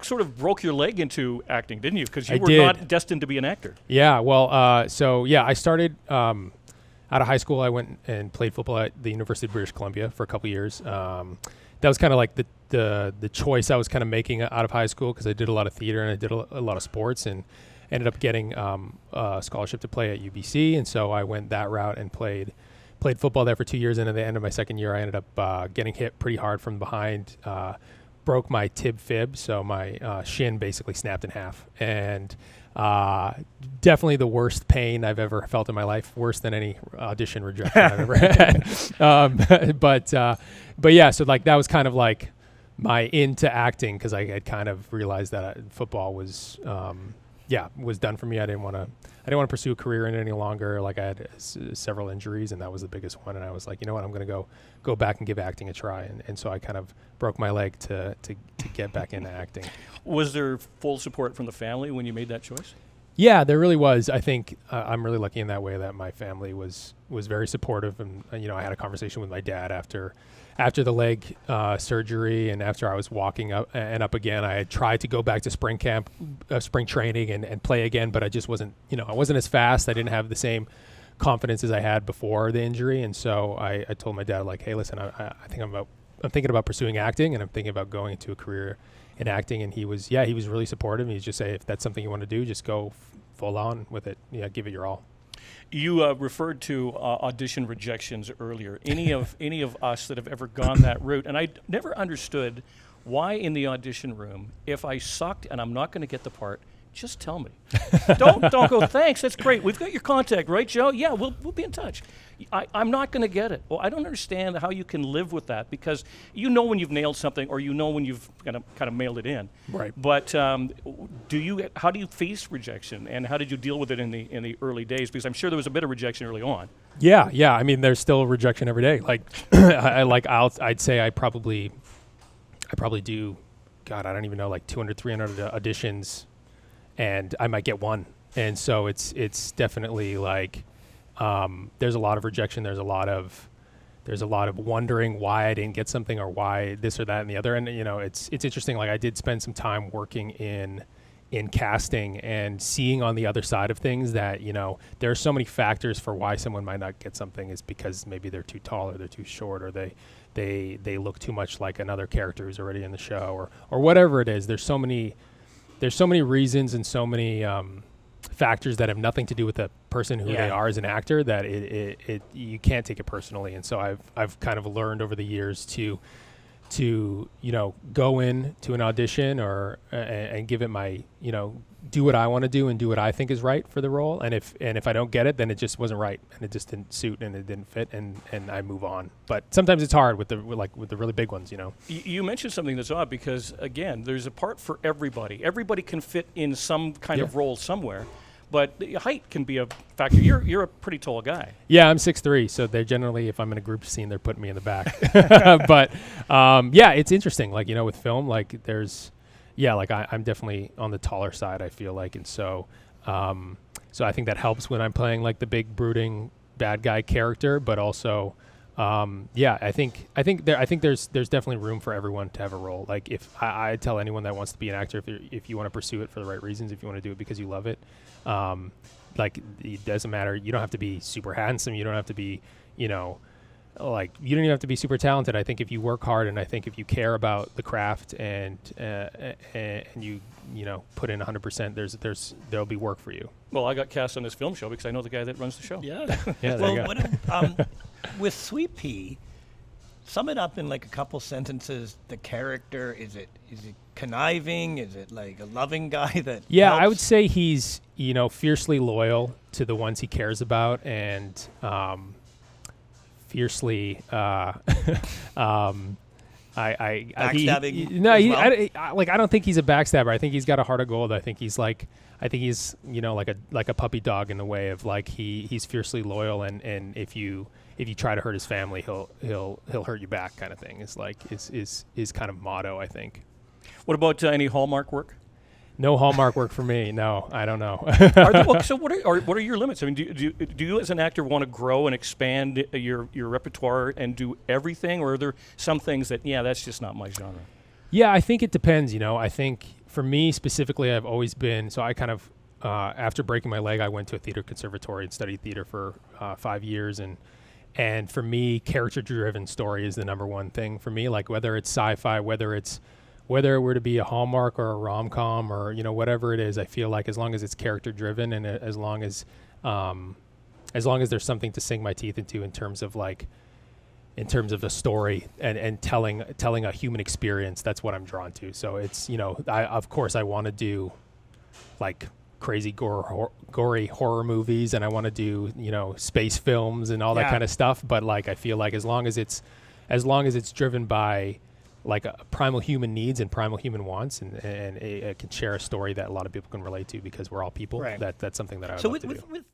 sort of broke your leg into acting, didn't you? Because you I were did. not destined to be an actor. Yeah, well, I started out of high school. I went and played football at the University of British Columbia for a couple years. That was kind of like the choice I was kind of making out of high school, because I did a lot of theater and I did a lot of sports, and ended up getting a scholarship to play at UBC, and so I went that route and played football there for 2 years. And at the end of my second year, I ended up getting hit pretty hard from behind. Broke my tib fib, so my shin basically snapped in half, and definitely the worst pain I've ever felt in my life, worse than any audition rejection I've ever had. But yeah, so like that was kind of like my into acting, because I had kind of realized that football was was done for me. I didn't want to pursue a career in it any longer. Like I had several injuries, and that was the biggest one. And I was like, you know what, I'm going to go back and give acting a try. And so I kind of broke my leg to get back into acting. Was there full support from the family when you made that choice? Yeah, there really was. I think I'm really lucky in that way that my family was very supportive. And, I had a conversation with my dad after the leg surgery, and after I was walking up and up again. I had tried to go back to spring camp, spring training and play again, but I just wasn't, I wasn't as fast. I didn't have the same confidence as I had before the injury. And so I told my dad, like, hey, listen, I think I'm thinking about pursuing acting, and I'm thinking about going into a career in acting. And he was really supportive. He's just say, if that's something you want to do, just go full on with it. Yeah, give it your all. You referred to audition rejections earlier. Any of us that have ever gone that route, and I never understood why in the audition room, if I sucked and I'm not going to get the part, just tell me. Don't go, thanks, that's great. We've got your contact, right, Joe? Yeah, we'll be in touch. I'm not going to get it. Well, I don't understand how you can live with that, because when you've nailed something, or when you've kind of mailed it in. Right. But how do you face rejection, and how did you deal with it in the early days? Because I'm sure there was a bit of rejection early on. Yeah. I mean, there's still rejection every day. Like, I'd say I probably do, God, I don't even know, like 200, 300 auditions, and I might get one. And so it's definitely like, there's a lot of rejection. There's a lot of wondering why I didn't get something, or why this or that and the other. And it's interesting. Like, I did spend some time working in casting and seeing on the other side of things that there are so many factors for why someone might not get something. Is because maybe they're too tall, or they're too short, or they look too much like another character who's already in the show, or whatever it is. There's so many reasons and so many factors that have nothing to do with the person who they are as an actor, that it you can't take it personally. And so I've kind of learned over the years to go in to an audition and give it my, do what I want to do and do what I think is right for the role. And if I don't get it, then it just wasn't right, and it just didn't suit, and it didn't fit, and I move on. But sometimes it's hard with the really big ones, You mentioned something that's odd, because again, there's a part for everybody. Everybody can fit in some kind of role somewhere. But height can be a factor. You're a pretty tall guy. Yeah, I'm 6'3", so they're generally, if I'm in a group scene, they're putting me in the back. But it's interesting. Like, with film, like I'm definitely on the taller side, I feel like, and so I think that helps when I'm playing like the big brooding bad guy character. But also, I think there's definitely room for everyone to have a role. Like, if I tell anyone that wants to be an actor, if you want to pursue it for the right reasons, if you want to do it because you love it, like, it doesn't matter. You don't have to be super handsome. You don't have to be, you don't even have to be super talented. I think if you work hard, and I think if you care about the craft and you put in 100%, there'll be work for you. Well, I got cast on this film show because I know the guy that runs the show. Yeah. Yeah. Well, with Sweet Pea, sum it up in like a couple sentences. The character, is it conniving? Is it like a loving guy that helps? I would say he's fiercely loyal to the ones he cares about, and fiercely backstabbing. I don't think he's a backstabber. I think he's got a heart of gold. I think he's like a puppy dog in the way of, like, he's fiercely loyal, and if you try to hurt his family, he'll hurt you back, kind of thing. Is like his kind of motto, I think. What about any Hallmark work? No Hallmark work for me. No, I don't know. So what are your limits? I mean, do you as an actor want to grow and expand your repertoire and do everything, or are there some things that that's just not my genre? Yeah, I think it depends. I think for me specifically, I've always been, so I kind of, after breaking my leg, I went to a theater conservatory and studied theater for 5 years. And for me, character-driven story is the number one thing for me. Like whether it's sci-fi, whether it were to be a Hallmark or a rom-com or, whatever it is, I feel like as long as it's character-driven and as long as there's something to sink my teeth into in terms of a story and telling a human experience, that's what I'm drawn to. So it's, of course I want to do like crazy gory horror movies, and I want to do, space films and all that kind of stuff. But like, I feel like as long as it's driven by like primal human needs and primal human wants, and it can share a story that a lot of people can relate to because we're all people. Right. That's something that I would So love to do. with